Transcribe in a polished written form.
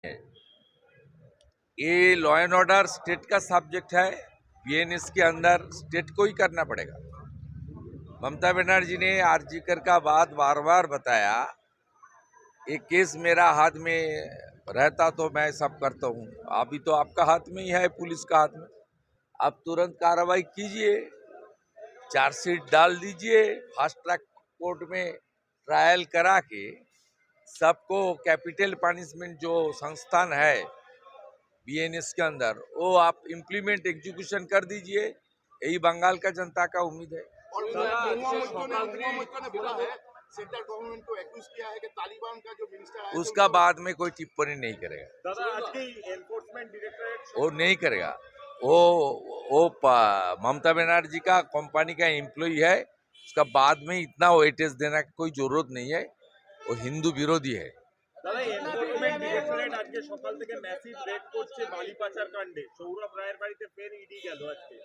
है। ये law and order state का सब्जेक्ट है। बीएनएस के अंदर स्टेट को ही करना पड़ेगा। ममता बनर्जी ने आरजीकर का बात बार बार बताया। एक केस मेरा हाथ में रहता तो मैं सब करता हूँ। अभी तो आपका हाथ में ही है, पुलिस का हाथ में। आप तुरंत कार्रवाई कीजिए, चार्जशीट डाल दीजिए, फास्ट ट्रैक कोर्ट में ट्रायल करा के सबको कैपिटल पनिशमेंट जो संस्थान है बीएनएस के अंदर वो आप इम्प्लीमेंट एग्जीक्यूशन कर दीजिए। यही बंगाल का जनता का उम्मीद है। और ने बोला है, सेंट्रल गवर्नमेंट को एक्यूज किया है कि तालिबान का जो मिनिस्टर है उसका बाद में कोई टिप्पणी नहीं करेगा। दादा आज के एनफोर्समेंट डायरेक्टरेट वो नहीं करेगा। वो ममता बनर्जी का कंपनी का एम्प्लॉय है। उसका बाद में इतना वेटेज देना की कोई जरूरत नहीं है। वो हिंदू विरोधी है। দাদা এনফোর্সমেন্ট ডিরেক্টরেট আজকে সকাল থেকে ম্যাসিভ রেড করছে বালি পাচার কাণ্ডে। সৌরভ রায়ের বাড়িতে ফের ইডি গেল আজকে।